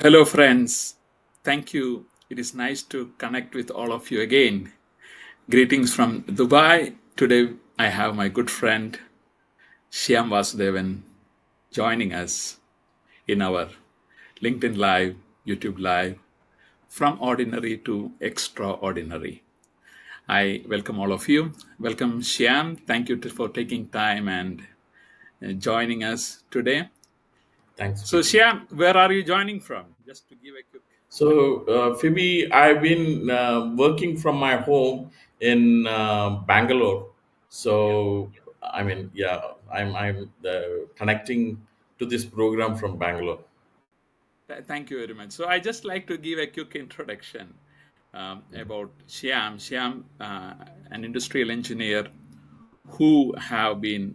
Hello, friends. Thank you. It is nice to connect with all of you again. Greetings from Dubai. Today, I have my good friend Shyam Vasudevan joining us in our LinkedIn Live, YouTube Live, from ordinary to extraordinary. I welcome all of you. Welcome, Shyam. Thank you for taking time and joining us today. Thanks, So, Phoebe. Shyam, where are you joining from? Just to give a quick. Phoebe, I've been working from my home in Bangalore. Yeah. I'm connecting to this program from Bangalore. Thank you very much. So I just like to give a quick introduction about Shyam. Shyam, an industrial engineer who have been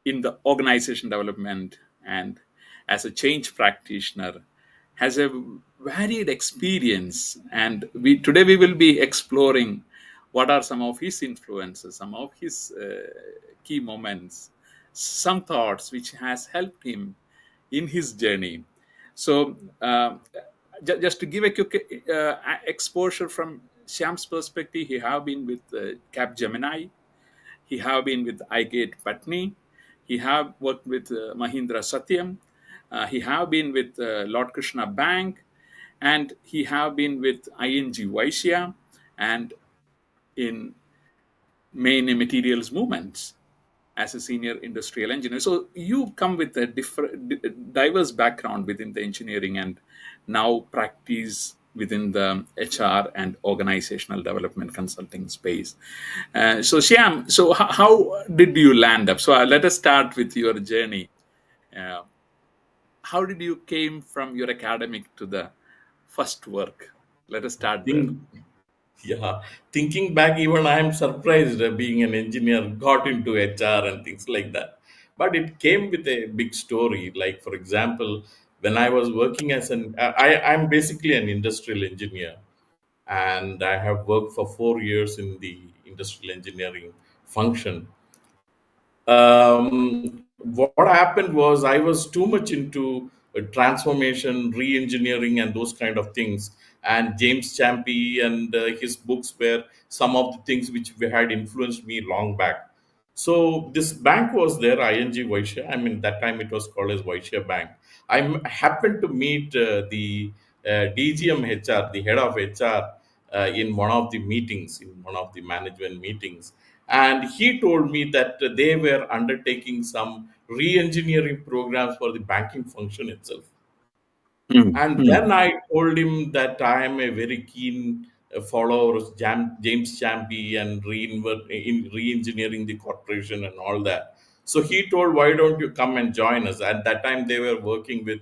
in the organization development and as a change practitioner has a varied experience. And we today we will be exploring what are some of his influences, some of his key moments, some thoughts which has helped him in his journey. So, just to give a quick exposure from Shyam's perspective, he have been with Capgemini, he have been with IGATE Patni, he have worked with Mahindra Satyam, he have been with Lord Krishna Bank, and he have been with ING Vysya and in main materials movements as a senior industrial engineer. So you come with a diverse background within the engineering and now practice within the HR and organizational development consulting space. So Shyam, so how did you land up? So let us start with your journey. Uh, how did you came from your academic to the first work? Let us start there. Think, yeah, Thinking back, even I am surprised being an engineer got into HR and things like that. But it came with a big story. Like, for example, when I was working I'm basically an industrial engineer, and I have worked for 4 years in the industrial engineering function. What happened was I was too much into transformation, re-engineering, and those kind of things. And James Champy and his books were some of the things which had influenced me long back. So this bank was there, ING Vysya. I mean, that time it was called as Vysya Bank. Happened to meet the DGM HR, the head of HR, in one of the meetings, in one of the management meetings, and he told me that they were undertaking some re-engineering programs for the banking function itself. Mm, And mm. then I told him that I am a very keen follower of James Champy and in re-engineering the corporation and all that. So he told, "Why don't you come and join us?" At that time, they were working with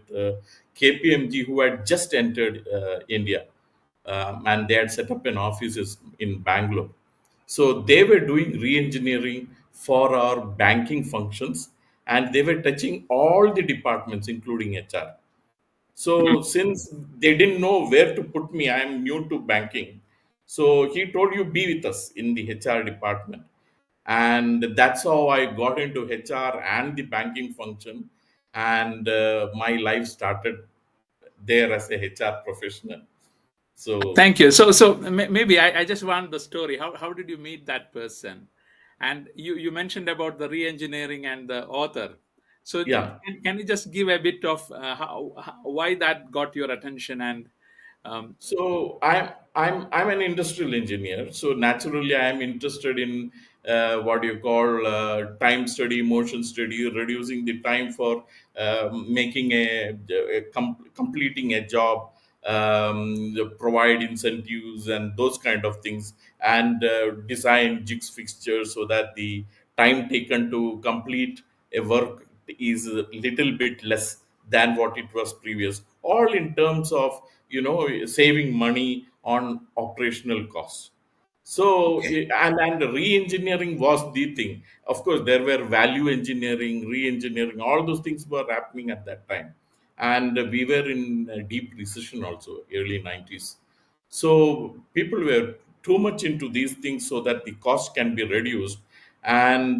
KPMG, who had just entered India, and they had set up an offices in Bangalore. So they were doing re-engineering for our banking functions, and they were touching all the departments, including HR. So since they didn't know where to put me, I am new to banking. So he told, you be with us in the HR department. And that's how I got into HR and the banking function. And my life started there as a HR professional. So Thank you. So maybe I just want the story. How did you meet that person? And you mentioned about the re-engineering and the author. So yeah, can you just give a bit of why that got your attention and um, So I'm an industrial engineer. So naturally, I am interested in what you call time study, motion study, reducing the time for making completing a job, provide incentives and those kind of things, and design jigs fixtures so that the time taken to complete a work is a little bit less than what it was previous. All in terms of saving money on operational costs. So okay. and re-engineering was the thing. Of course, there were value engineering, re-engineering, all those things were happening at that time, and we were in a deep recession also, early 90s. So people were too much into these things so that the cost can be reduced. And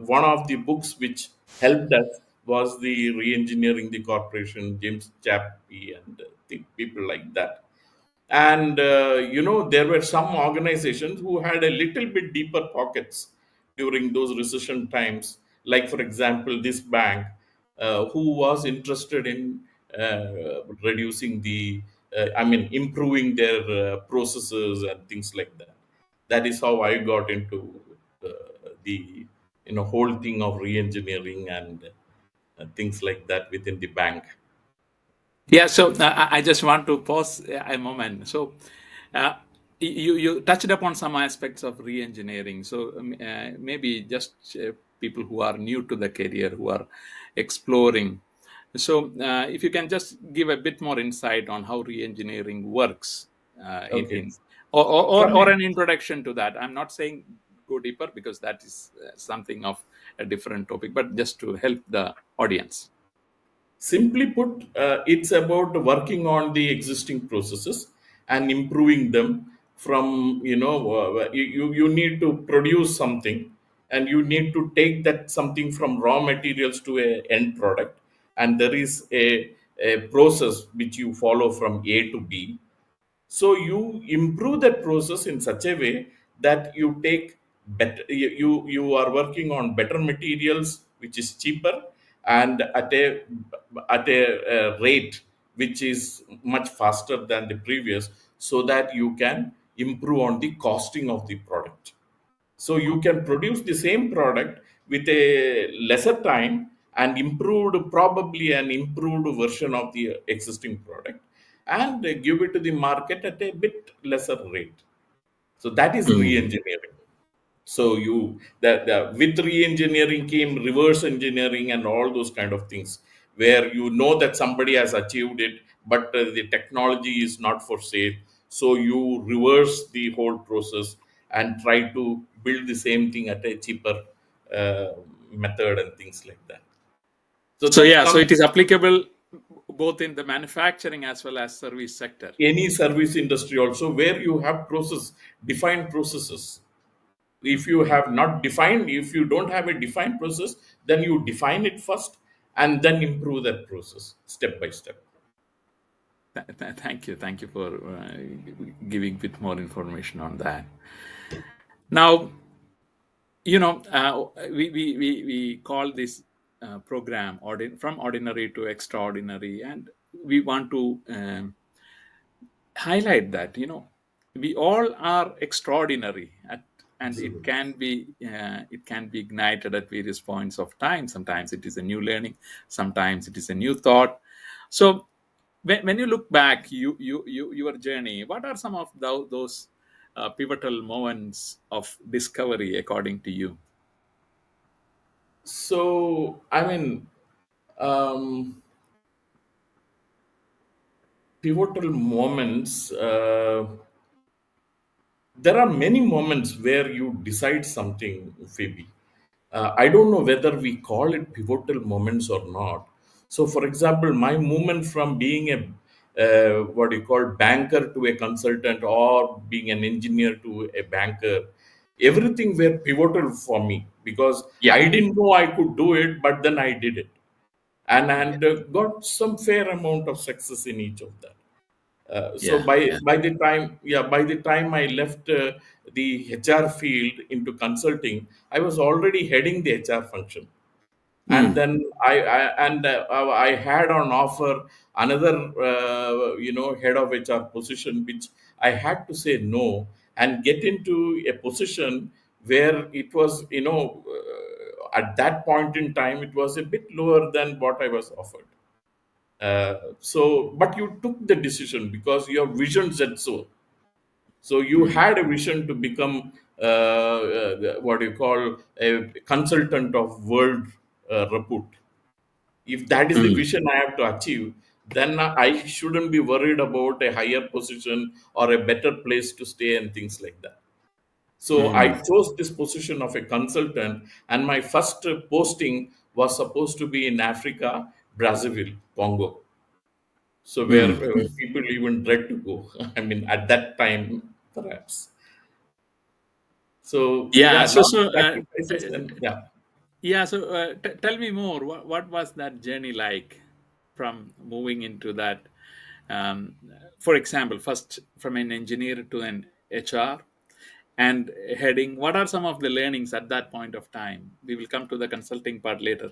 one of the books which helped us was the re-engineering the corporation, James Chappie, and people like that. And there were some organizations who had a little bit deeper pockets during those recession times, like for example this bank, who was interested in reducing the improving their processes and things like that. That is how I got into uh, the whole thing of re-engineering and things like that within the bank. Yeah, so I just want to pause a moment. So, you touched upon some aspects of re-engineering. So, maybe just people who are new to the career, who are exploring. So, if you can just give a bit more insight on how re-engineering works, Okay. or From an introduction to that. I'm not saying go deeper because that is something of a different topic, but just to help the audience. Simply put, it's about working on the existing processes and improving them. From you need to produce something, and you need to take that something from raw materials to a end product, and there is a process which you follow from A to B. So you improve that process in such a way that you take better, you are working on better materials which is cheaper, and at a rate which is much faster than the previous, so that you can improve on the costing of the product. So you can produce the same product with a lesser time and improved, probably an improved version of the existing product, and give it to the market at a bit lesser rate. So that is re-engineering. So the with re-engineering came reverse engineering and all those kind of things, where you know that somebody has achieved it, but the technology is not for sale. So you reverse the whole process and try to build the same thing at a cheaper uh, method and things like that. So So that yeah, so comes it is applicable both in the manufacturing as well as service sector. any service industry also, where you have process defined processes. If you have not defined, if you don't have a defined process, then you define it first and then improve that process step by step. Thank you for giving a bit more information on that. Now, we call this program from ordinary to extraordinary, and we want to highlight that we all are extraordinary and Absolutely. it can be ignited at various points of time. Sometimes it is a new learning, sometimes it is a new thought. So when you look back your journey, what are some of those pivotal moments of discovery according to you? So um, pivotal moments, there are many moments where you decide something, Phoebe. I don't know whether we call it pivotal moments or not. So, for example, my movement from being a what you call banker to a consultant, or being an engineer to a banker, everything were pivotal for me, because Yeah. I didn't know I could do it, but then I did it, Yeah. and got some fair amount of success in each of that. So Yeah. by Yeah. by the time yeah by the time I left the HR field into consulting, I was already heading the HR function. And Mm. then I had on offer another head of HR position, which I had to say no and get into a position where it was, at that point in time, it was a bit lower than what I was offered. But you took the decision because your vision said so. So you Mm. had a vision to become what you call a consultant of world repute. If that is the Mm. vision I have to achieve, then I shouldn't be worried about a higher position or a better place to stay and things like that. So I Mm. chose this position of a consultant, and my first posting was supposed to be in Africa, Brazzaville, Congo. So where Mm. Mm. people even dread to go. At that time, perhaps. So Yeah, yeah, so lot of sacrifices, and yeah. Yeah, so tell me more. What was that journey like from moving into that? Um, for example, first from an engineer to an HR and heading. What are some of the learnings at that point of time? We will come to the consulting part later.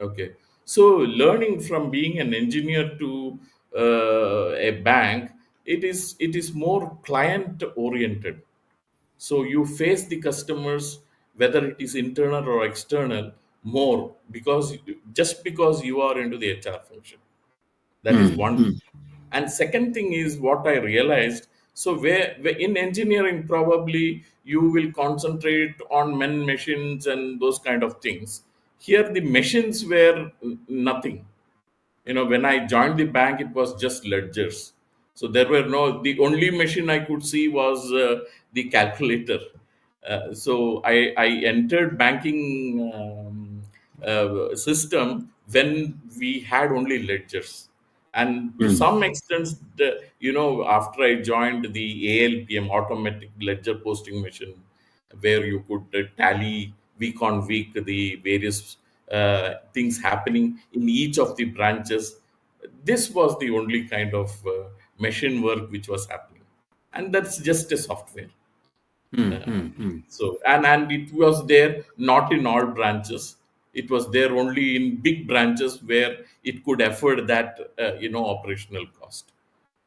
Okay. So learning from being an engineer to a bank, it is more client oriented. So you face the customers, whether it is internal or external, more because just because you are into the HR function. That is Mm, one thing. mm, And second thing is what I realized. So where in engineering, probably you will concentrate on men, machines, and those kind of things. Here, the machines were nothing. When I joined the bank, it was just ledgers. So there were no, the only machine I could see was the calculator. So I entered banking system when we had only ledgers. And to mm, some extent, after I joined the ALPM, automatic ledger posting machine, where you could tally week on week the various things happening in each of the branches. This was the only kind of machine work which was happening, and that's just a software. mm, mm, mm. So and it was there not in all branches. It was there only in big branches where it could afford that operational cost.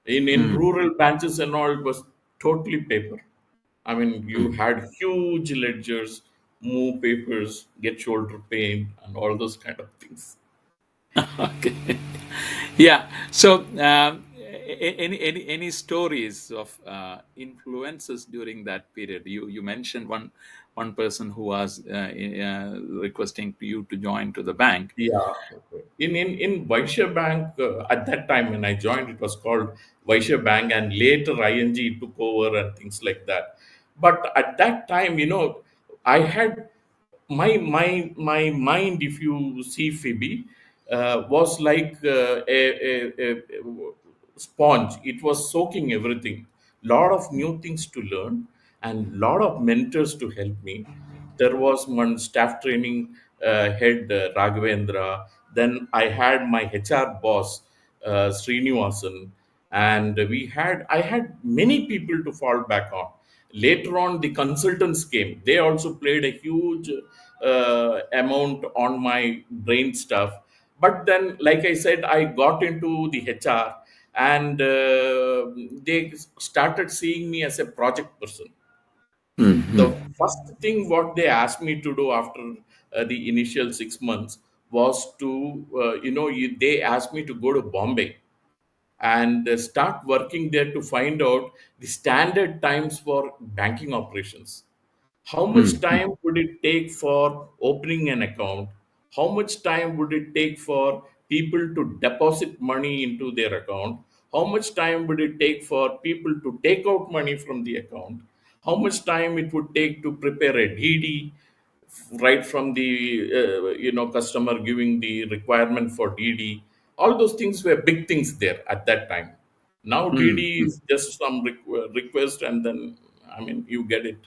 In Mm, rural branches and all, it was totally paper. I mean, you mm. had huge ledgers, move papers, get shoulder pain, and all those kind of things. Okay. Yeah. So, any stories of influences during that period? You mentioned one person who was requesting you to join to the bank. Yeah. Okay. In Vysya Bank, at that time when I joined, it was called Vysya Bank, and later ING took over and things like that. But at that time, I had my mind. If you see Phoebe, was like a sponge. It was soaking everything. Lot of new things to learn and lot of mentors to help me. There was one staff training head, Raghavendra. Then I had my HR boss, Srinivasan, and I had many people to fall back on. Later on, the consultants came. They also played a huge amount on my brain stuff. But then, like I said, I got into the HR, and they started seeing me as a project person. Mm, The mm, first thing what they asked me to do after the initial 6 months was to they asked me to go to Bombay and start working there to find out the standard times for banking operations. How much mm, time would it take for opening an account? How much time would it take for people to deposit money into their account? How much time would it take for people to take out money from the account? How much time it would take to prepare a DD, right from the customer giving the requirement for DD. All those things were big things there at that time. Now mm, DD mm. is just some request, and then I mean you get it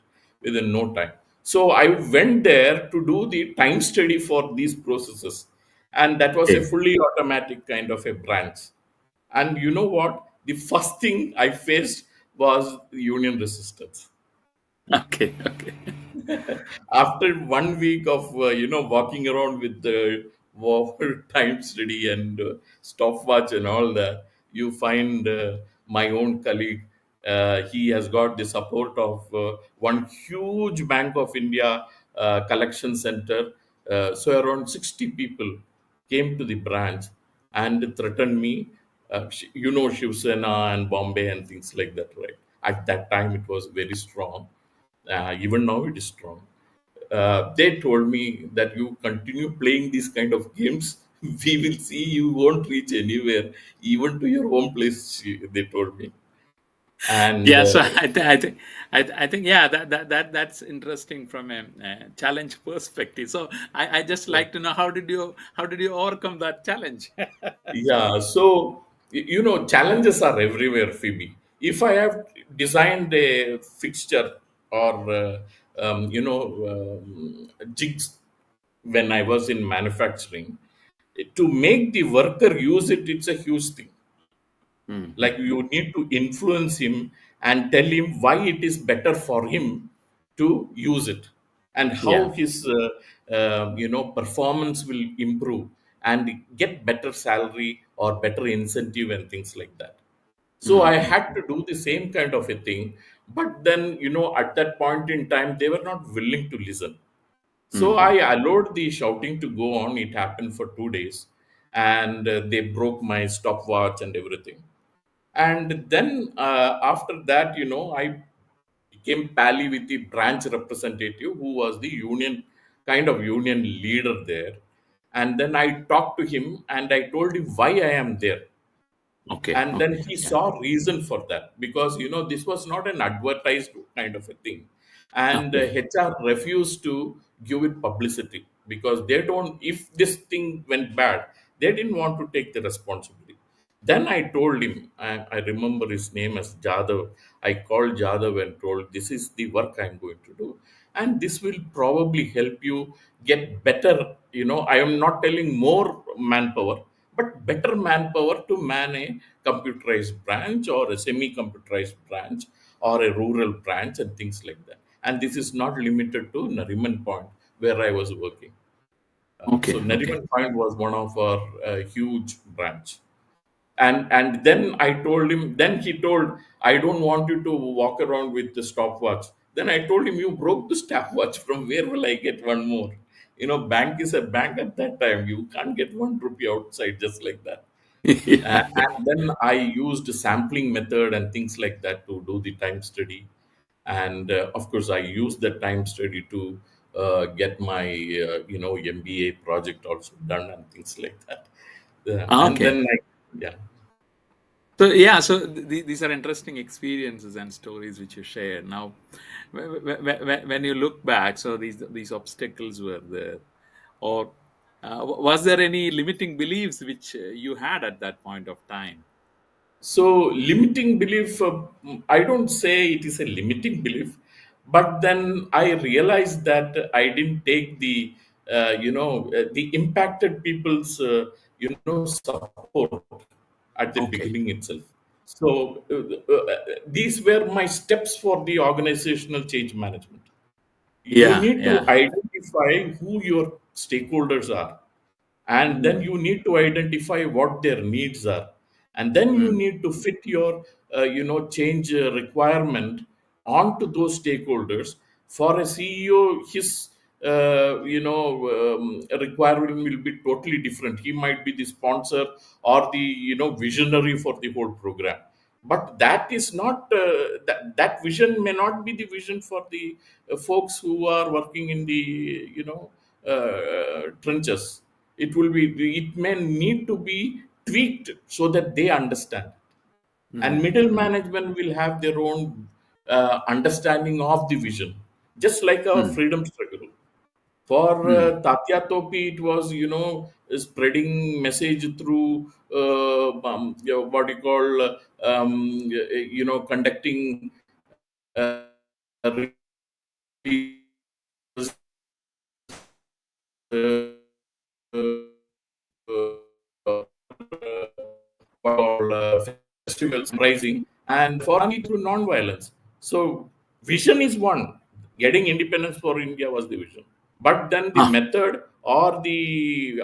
within no time. So I went there to do the time study for these processes, and that was a Okay. fully automatic kind of a branch. And you know what? The first thing I faced was union resistance. Okay. Okay. After 1 week of walking around with the time study and stopwatch and all that, you find my own colleague. He has got the support of one huge Bank of India collection center. So around 60 people came to the branch and threatened me. Shiv Sena and Bombay and things like that, right? At that time, it was very strong. Even now, it is strong. They told me that you continue playing these kind of games, we will see you won't reach anywhere, even to your home place. They told me, and Yeah. So I think yeah, that's interesting from a, challenge perspective. So I just yeah. like to know how did you overcome that challenge? Yeah, so challenges are everywhere, Phoebe. If I have designed a fixture or jigs, when I was in manufacturing. To make the worker use it, it's a huge thing. Like, Mm-hmm. you need to influence him and tell him why it is better for him to use it, and how Yeah. his performance will improve, and get better salary or better incentive and things like that. So I Mm-hmm. had to do the same kind of a thing. But then, at that point in time, they were not willing to listen. So Mm-hmm. I allowed the shouting to go on. It happened for 2 days, and they broke my stopwatch and everything. And then, after that, I became pally with the branch representative, who was the union leader there. And then I talked to him and I told him why I am there. Okay. And then Okay. he Yeah. saw reason for that, because this was not an advertised kind of a thing. And Okay. HR refused to give it publicity, because they don't, if this thing went bad, they didn't want to take the responsibility. Then I told him, I remember his name as Jadhav. I called Jadhav and told, this is the work I'm going to do, and this will probably help you get better. I am not telling more manpower, but better manpower to man a computerized branch or a semi computerized branch or a rural branch and things like that. And this is not limited to Nariman Point, where I was working. So Okay. Okay. Nariman Point was one of our huge branch. And then I told him, then he told, I don't want you to walk around with the stopwatch. Then I told him, you broke the stopwatch, from where will I get one more? Bank is a bank at that time. You can't get 1 rupee outside just like that. Yeah. Yeah. And then I used sampling method and things like that to do the time study. And of course, I used the time study to get my MBA project also done and things like that. And Okay. then yeah. So yeah, so these are interesting experiences and stories which you share. Now, when you look back, so these obstacles were there, or was there any limiting beliefs which you had at that point of time? So, limiting belief, I don't say it is a limiting belief, but then I realized that I didn't take the impacted people's, support at the Okay. beginning itself. So, these were my steps for the organizational change management. You Yeah. need to Yeah. identify who your stakeholders are, and then Mm. you need to identify what their needs are, and then you Mm. need to fit your change requirement onto those stakeholders. For a CEO, his requirement will be totally different. He might be the sponsor or the visionary for the whole program, but that is not that vision may not be the vision for the folks who are working in the trenches. It may need to be tweaked so that they understand, and Mm. middle Mm. management will have their own understanding of the vision, just like our Mm. freedom struggle. For Mm. Tatya Topi, it was spreading message through what you call conducting festivals, rising, and for through non-violence. So vision is one. Getting independence for India was the vision, but then the Ah. method or the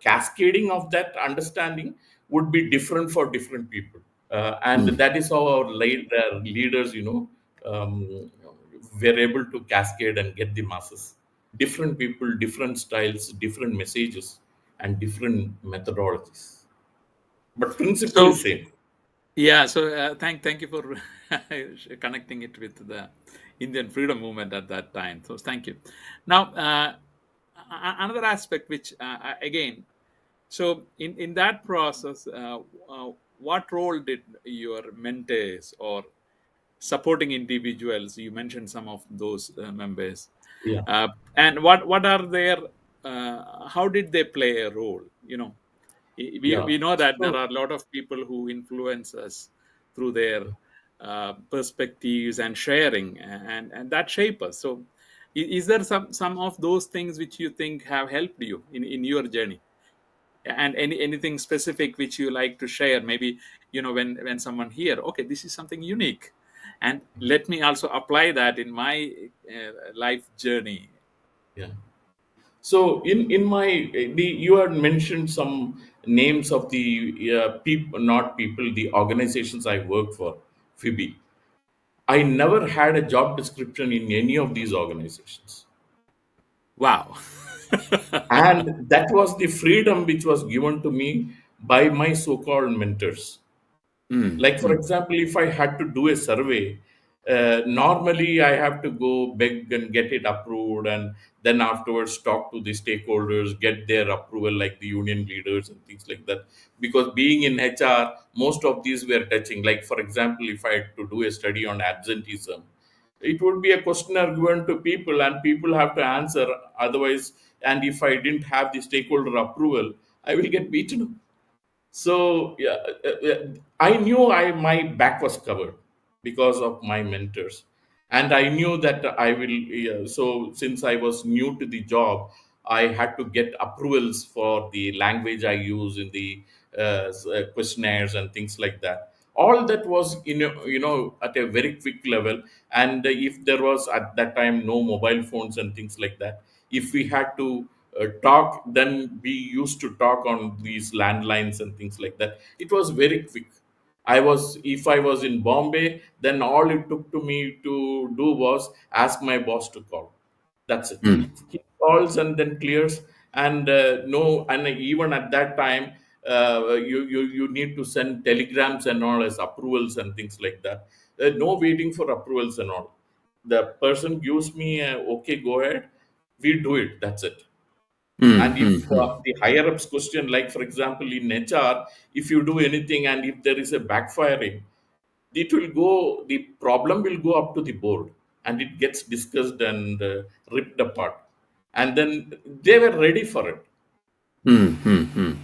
cascading of that understanding would be different for different people. And Mm. that is how our leaders, were able to cascade and get the masses. Different people, different styles, different messages, and different methodologies. But principle So is same. yeah, so thank you for connecting it with the Indian freedom movement at that time. So thank you. Now, another aspect which again, so in that process, what role did your mentors or supporting individuals? You mentioned some of those members, Yeah, and what are their how did they play a role? yeah. We know that there So are a lot of people who influence us through their perspectives and sharing, and that shape us. So Is there some of those things which you think have helped you in your journey, and anything specific which you like to share? Maybe, when someone hear, okay, this is something unique, and let me also apply that in my life journey. Yeah. So in my you had mentioned some names of the people, not people, the organizations I work for, Phoebe. I never had a job description in any of these organizations. Wow. And that was the freedom which was given to me by my so called mentors. Mm, Like, for mm, example, if I had to do a survey, normally I have to go beg and get it approved, and then afterwards talk to the stakeholders, get their approval, like the union leaders and things like that. Because being in HR, most of these were touching. Like, for example, if I had to do a study on absenteeism, it would be a questionnaire given to people, and people have to answer. Otherwise, and if I didn't have the stakeholder approval, I will get beaten up. So yeah, I knew I my back was covered because of my mentors, and I knew that I will. Yeah, so since I was new to the job, I had to get approvals for the language I use in the questionnaires and things like that. All that was at a very quick level, and if there was at that time no mobile phones and things like that, if we had to talk, then we used to talk on these landlines and things like that. It was very quick. If I was in Bombay, then all it took to me to do was ask my boss to call. That's it. mm, He calls and then clears. And no, and even at that time, you need to send telegrams and all as approvals and things like that. No waiting for approvals and all. The person gives me a, okay, go ahead. We do it. That's it. mm, And if mm, mm, the higher ups question, like for example in HR, if you do anything and if there is a backfiring, it will go, the problem will go up to the board, and it gets discussed and ripped apart, and then they were ready for it. mm, mm, mm.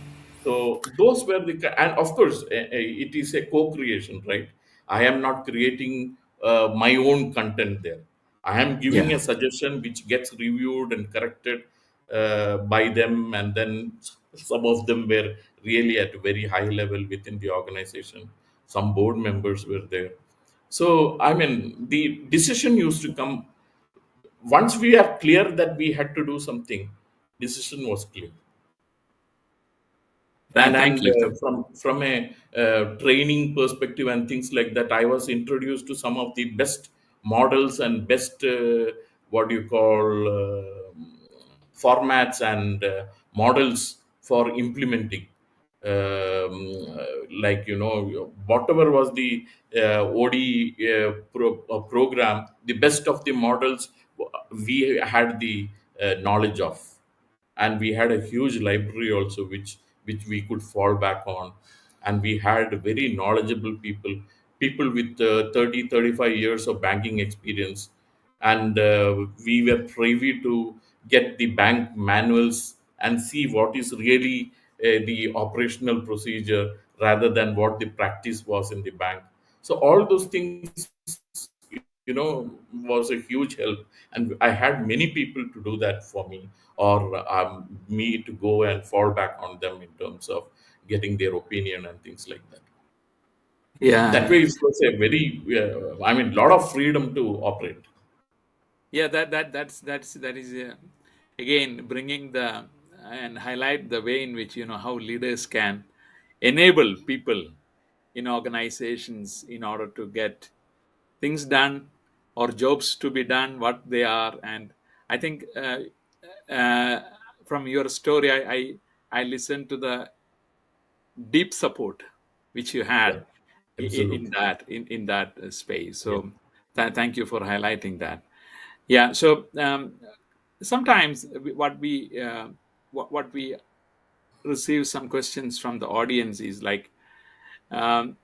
So those were and of course, it is a co-creation, right? I am not creating my own content there. I am giving Yeah. a suggestion which gets reviewed and corrected by them, and then some of them were really at a very high level within the organization. Some board members were there. So I mean, the decision used to come once we are clear that we had to do something. Decision was clear. and Thank and you. from a training perspective and things like that, I was introduced to some of the best models and best what do you call formats and models for implementing, like whatever was the od program, the best of the models we had the knowledge of, and we had a huge library also which we could fall back on, and we had very knowledgeable people with 30 35 years of banking experience, and we were privy to get the bank manuals and see what is really the operational procedure rather than what the practice was in the bank. So all those things was a huge help, and I had many people to do that for me, or me to go and fall back on them in terms of getting their opinion and things like that. That Yeah. way it was a very I mean, lot of freedom to operate. Yeah, that is again bringing the and highlight the way in which, how leaders can enable people in organizations in order to get things done or jobs to be done what they are. And I think, uh, from your story, I listened to the deep support which you Yeah, had in absolutely. that space. Yeah. So thank you for highlighting that. Yeah. So, sometimes what we receive some questions from the audience is like, um,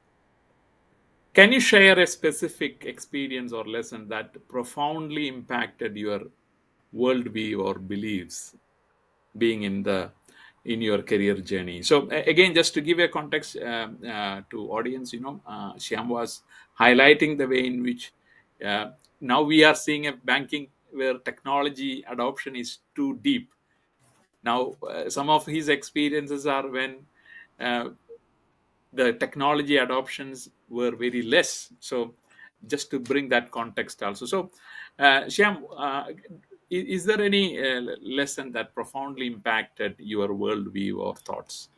can you share a specific experience or lesson that profoundly impacted your worldview or beliefs, being in your career journey? So, again, just to give a context, to audience, Shyam was highlighting the way in which, uh, now we are seeing a banking where technology adoption is too deep. Now, some of his experiences are when uh, the technology adoptions were very less. So, just to bring that context also. So, Shyam, is there any lesson that profoundly impacted your worldview or thoughts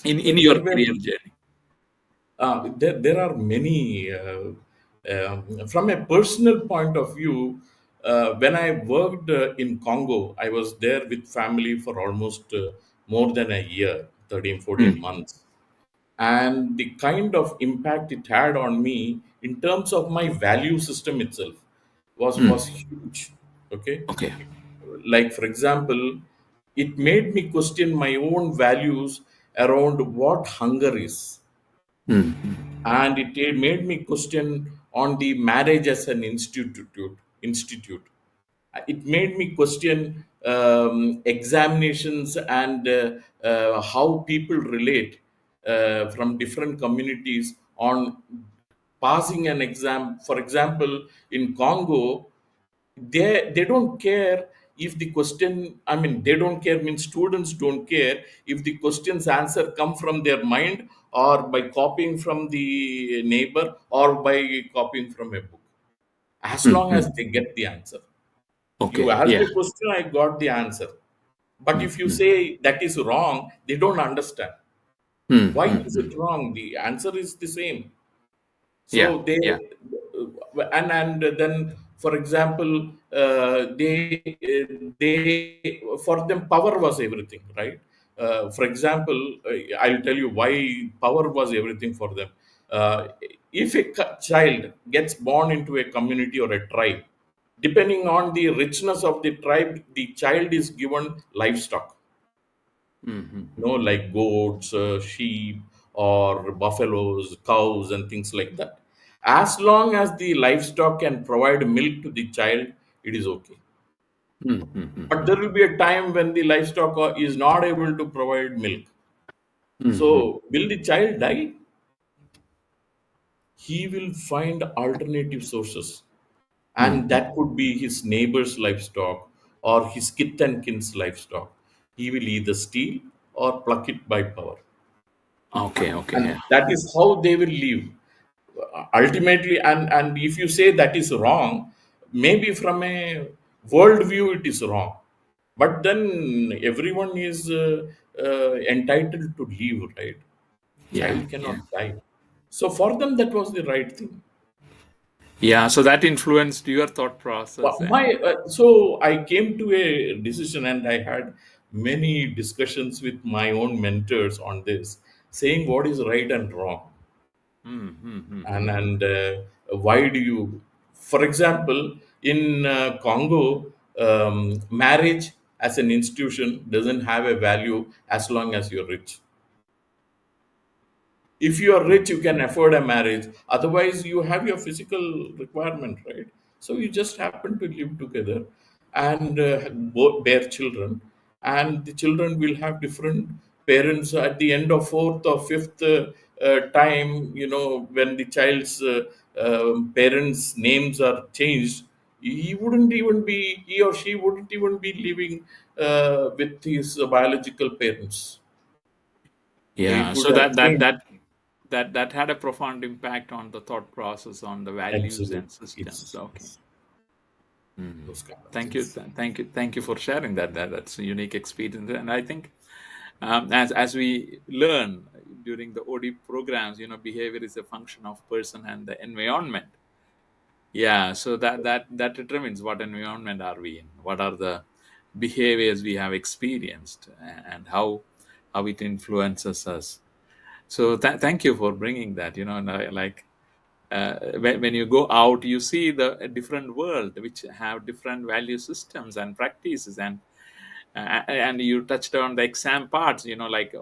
in your There were career journey? there are many. From a personal point of view, when I worked in Congo, I was there with family for almost more than a year, 13, 14 Mm, months. And the kind of impact it had on me in terms of my value system itself was mm. huge. Okay. Okay. Like, for example, it made me question my own values around what hunger is, Mm, and it made me question on the marriage as an institute. It made me question examinations and how people relate from different communities on passing an exam. For example, in Congo, they don't care if the question, I mean, they don't care means students don't care if the question's answer come from their mind or by copying from the neighbor or by copying from a book, as mm, long as mm. they get the answer. You Okay. ask Yeah. a question, I got the answer. But Mm, if you mm, say that is wrong, they don't understand mm, why mm, is it mm. wrong. The answer is the same. So Yeah. they, Yeah. and then, for example, they, for them power was everything, right? For example, I'll tell you why power was everything for them. uh, if a child gets born into a community or a tribe, depending on the richness of the tribe, the child is given livestock, Mm, mm, like goats, sheep, or buffaloes, cows, and things like that. As long as the livestock can provide milk to the child, it is okay. mm, mm, But mm, there will be a time when the livestock is not able to provide milk. mm, mm. So, will the child die? He will find alternative sources, Mm, and mm. that could be his neighbor's livestock or his kith and kin's livestock. He will either steal or pluck it by power, Okay. Okay. and Yeah. that is how they will live ultimately. And if you say that is wrong, maybe from a worldview it is wrong, but then everyone is entitled to live, right? Yeah. Child cannot Yeah. die. So for them that was the right thing. Yeah. So that influenced your thought But process, my and so I came to a decision, and I had many discussions with my own mentors on this, saying what is right and wrong. mm, mm, mm, mm, And why do you, for example, in Congo, marriage as an institution doesn't have a value as long as you're rich. If you are mm. rich, you can afford a marriage, otherwise you have your physical requirement, right? So you just happen to live together and both bear children, and the children will have different parents at the end of fourth or fifth time, when the child's parents names are changed. He or she wouldn't even be living with his biological parents. Yeah. It would So have changed. that had a profound impact on the thought process, on the values Absolutely. and systems. It's, Okay. it's Mm. those kind of Thank you, things. thank you for sharing that. That's a unique experience, and I think as we learn during the OD programs, behavior is a function of person and the environment. Yeah, so that determines what environment are we in, what are the behaviors we have experienced, and how it influences us. So thank you for bringing that. And like when you go out, you see the a different world which have different value systems and practices, and you touched on the exam parts. Like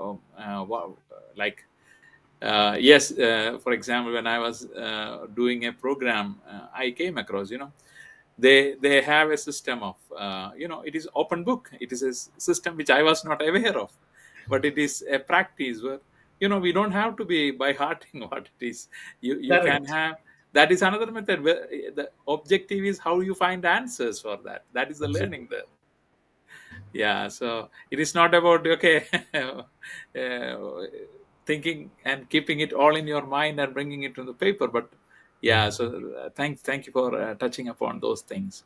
like yes, for example, when I was doing a program, I came across, they have a system of, it is open book. It is a system which I was not aware of, but it is a practice where, we don't have to be by hearting what it is. You can Correct. have. That is another method where the objective is how you find answers for that. That is the Exactly. learning there. Yeah, so it is not about, okay, thinking and keeping it all in your mind and bringing it to the paper, but yeah. So thank you for touching upon those things.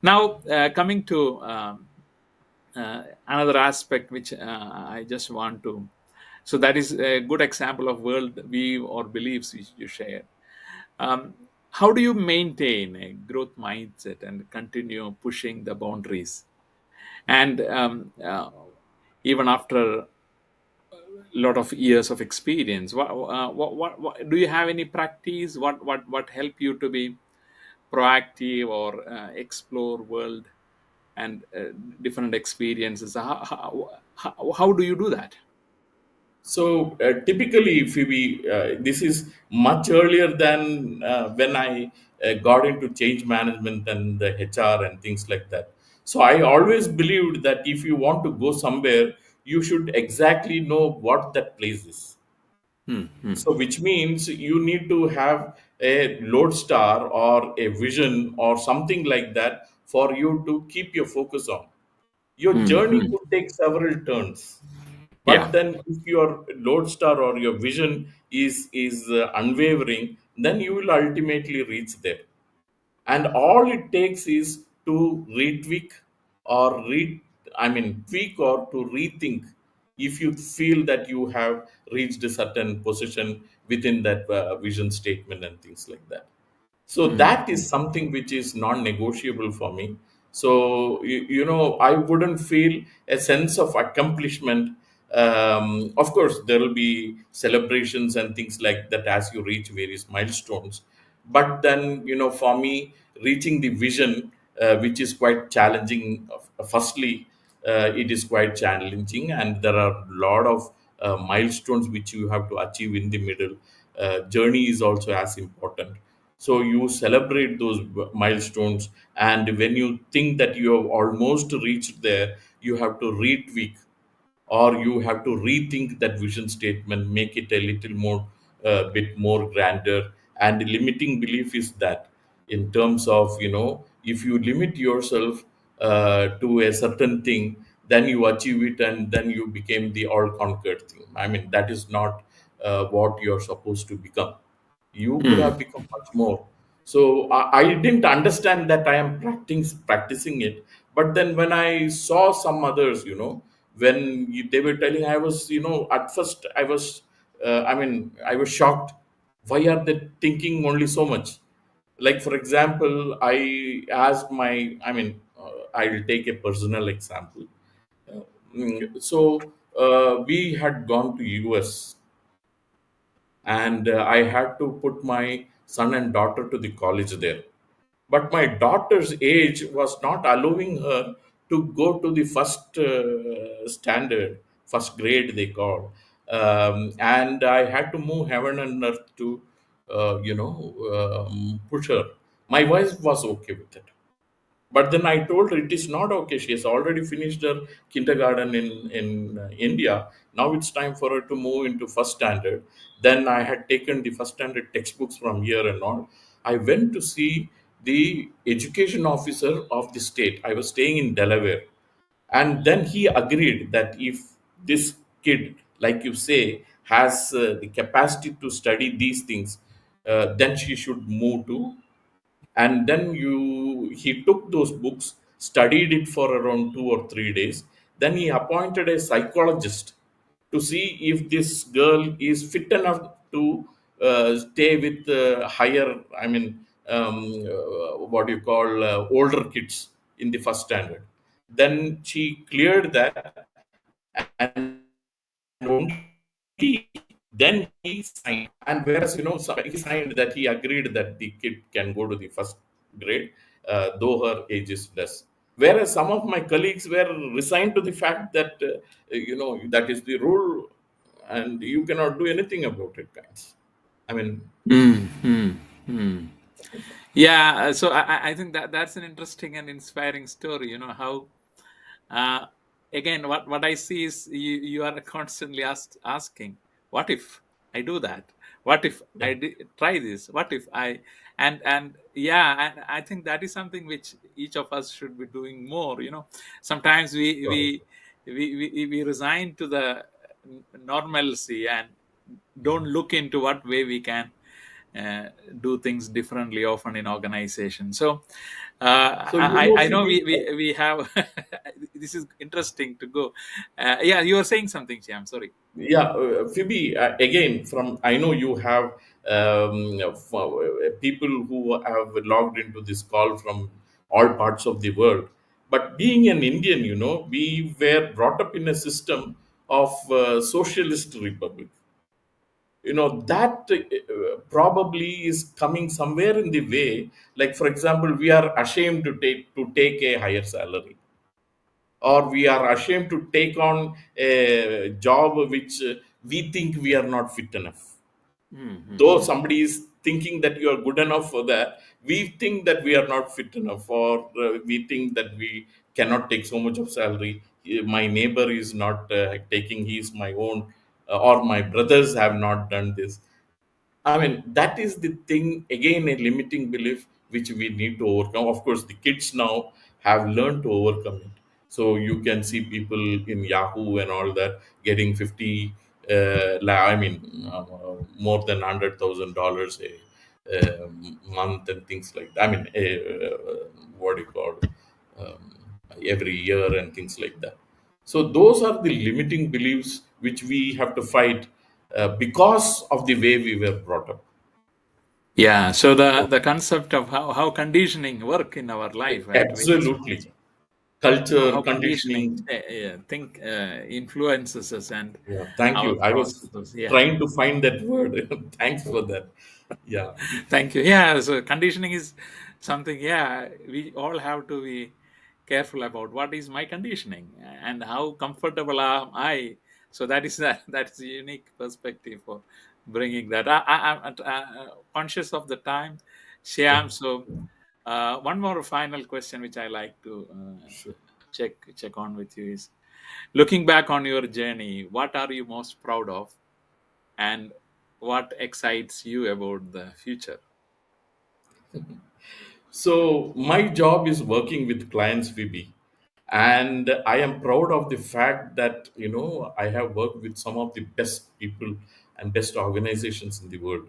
Now, coming to another aspect which I just want to, so that is a good example of world view or beliefs which you share. um, how do you maintain a growth mindset and continue pushing the boundaries, and even after a lot of years of experience, what do you have any practice, what help you to be proactive or explore world and different experiences? How do you do that? So typically, Phoebe, this is much earlier than when I got into change management and the HR and things like that. So I always believed that if you want to go somewhere, you should exactly know what that place is. Hmm, hmm, So which means you need to have a lodestar or a vision or something like that for you to keep your focus on. Your hmm, journey hmm. could take several turns, Yeah. but then if your lodestar or your vision is unwavering, then you will ultimately reach there. And all it takes is to retweak or re I mean tweak or to rethink if you feel that you have reached a certain position within that vision statement and things like that. So Hmm, that is something which is non-negotiable for me. So I wouldn't feel a sense of accomplishment. Of course there will be celebrations and things like that as you reach various milestones, but then for me, reaching the vision, which is quite challenging. Firstly, it is quite challenging and there are a lot of milestones which you have to achieve in the middle. Journey is also as important, so you celebrate those milestones, and when you think that you have almost reached there, you have to retweak or you have to rethink that vision statement, make it a little more bit more grander. And the limiting belief is that, in terms of, if you limit yourself to a certain thing, then you achieve it and then you became the all conquered thing. I mean, that is not what you're supposed to become. You could hmm, have become much more. So I didn't understand that I am practicing it. But then when I saw some others, when they were telling, I was, at first I was, I was shocked. Why are they thinking only so much? Like, for example, I asked I'll take a personal example. So we had gone to US, and I had to put my son and daughter to the college there. But my daughter's age was not allowing her to go to the first standard, first grade they call, and I had to move heaven and earth to, push her. My wife was okay with it, but then I told her it is not okay. She has already finished her kindergarten in India. Now it's time for her to move into first standard. Then I had taken the first standard textbooks from here and all. I went to see the education officer of the state. I was staying in Delaware, and then he agreed that if this kid, like you say, has the capacity to study these things, then she should move to. And then he took those books, studied it for around 2 or 3 days. Then he appointed a psychologist to see if this girl is fit enough to stay with higher, what do you call, older kids in the first standard. Then she cleared that, and only then he signed. And whereas, he signed that he agreed that the kid can go to the first grade, though her age is less. Whereas some of my colleagues were resigned to the fact that, that is the rule and you cannot do anything about it, guys. I mean, hmm, hmm, hmm. Yeah, so I think that that's an interesting and inspiring story. You know how, uh, again, what I see is you are constantly asking, what if I do that? What if Yeah. I try this? What if I, and yeah, and I think that is something which each of us should be doing more. Sometimes Right. we resign to the normalcy and don't look into what way we can uh, do things differently often in organization. So So you know, I know Phoebe, we have this is interesting to go. Yeah, you were saying something, Shyam. Sorry. yeah, Phoebe, again, from I know you have people who have logged into this call from all parts of the world. But being an Indian, we were brought up in a system of socialist republic. That probably is coming somewhere in the way. Like, for example, we are ashamed to take a higher salary, or we are ashamed to take on a job which we think we are not fit enough. Though Mm-hmm. somebody is thinking that you are good enough for that, we think that we are not fit enough, or we think that we cannot take so much of salary. My neighbor is not taking his my own, or my brothers have not done this. I mean, that is the thing, again, a limiting belief which we need to overcome. Of course, the kids now have learned to overcome it. So you can see people in Yahoo and all that getting 50, more than $100,000 a month and things like that. I mean, what do you call, um, every year and things like that. So those are the limiting beliefs which we have to fight because of the way we were brought up. Yeah, so the concept of how conditioning work in our life at various points, Absolutely. Culture, how conditioning conditioning. think influences us and Yeah, thank our you. I was processes. Yeah. trying to find that word. Thanks for that. Yeah, Thank you. Yeah, so conditioning is something, yeah, we all have to be careful about what is my conditioning and how comfortable am I. So that is that's a unique perspective for bringing that. I'm conscious of the time, yeah, Shyam. So one more final question, which I like to sure. check on with you is, looking back on your journey, what are you most proud of, and what excites you about the future? So my job is working with clients, Phoebe, and I am proud of the fact that I have worked with some of the best people and best organizations in the world,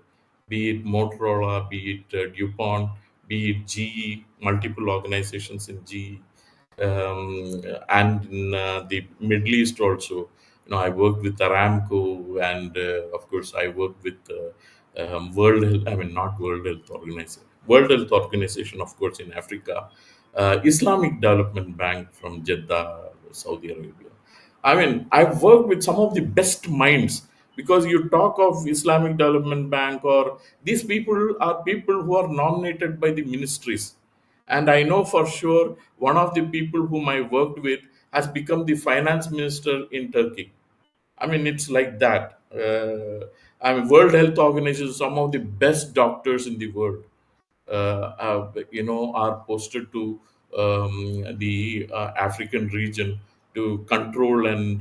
be it Motorola, be it DuPont, be it GE, multiple organizations in GE, and in the Middle East also. I worked with Aramco, and of course, I worked with World Health. I mean, not World Health Organization. World Health Organization, of course, in Africa. Islamic Development Bank from Jeddah, Saudi Arabia. I mean, I've worked with some of the best minds, because you talk of Islamic Development Bank, or these people are people who are nominated by the ministries. And I know for sure one of the people whom I worked with has become the finance minister in Turkey. I mean, it's like that. I mean, World Health Organization, some of the best doctors in the world, are posted to the African region to control and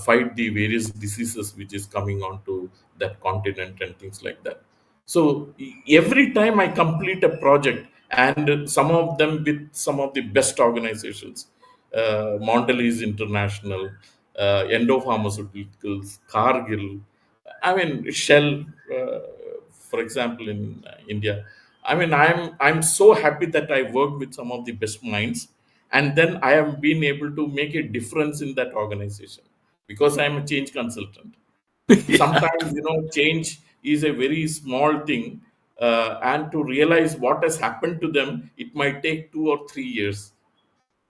fight the various diseases which is coming onto that continent and things like that. So every time I complete a project, and some of them with some of the best organizations, Mondelez International, Endo Pharmaceuticals, Cargill, I mean, Shell, for example, in India. I mean, I'm so happy that I worked with some of the best minds, and then I have been able to make a difference in that organization, because I'm a change consultant. Yeah, Sometimes, change is a very small thing, and to realize what has happened to them, it might take 2 or 3 years,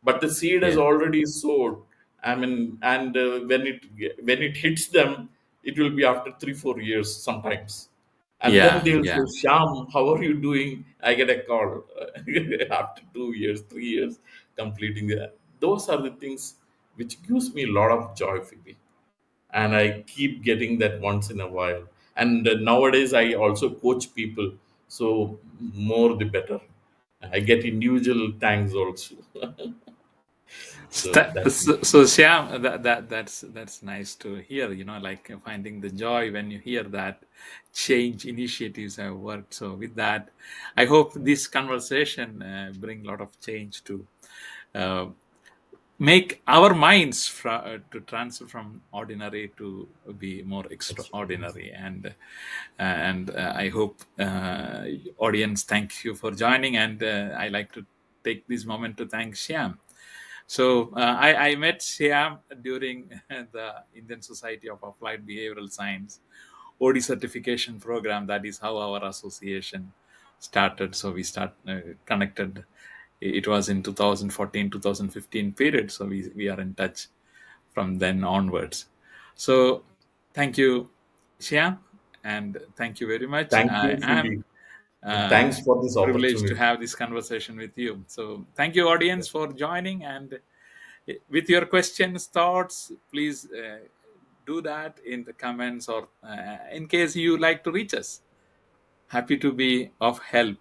but the seed has yeah, already sowed. I mean, and when it hits them, it will be after 3 4 years sometimes, and then yeah, they'll say, yeah, Sham, how are you doing? I get a call after 2 years, 3 years completing that. Those are the things which gives me a lot of joy, Phoebe, and I keep getting that once in a while. And nowadays I also coach people, so more the better. I get individual thanks also. So that's So Shyam, that's nice to hear. Like finding the joy when you hear that change initiatives have worked. So with that, I hope this conversation bring a lot of change to uh, make our minds to transfer from ordinary to be more experience. extraordinary. And I hope audience, thank you for joining. And I like to take this moment to thank Shyam. So I met Shyam during the Indian Society of Applied Behavioral Science OD certification program. That is how our association started. So we connected. It was in 2014, 2015 period. So we are in touch from then onwards. So thank you, Shyam, and thank you very much. Thank I you, am Fully. uh, Thanks for this privileged to opportunity. have this conversation with you. So thank you, audience, for joining. And with your questions, thoughts, please do that in the comments, or in case you like to reach us. Happy to be of help.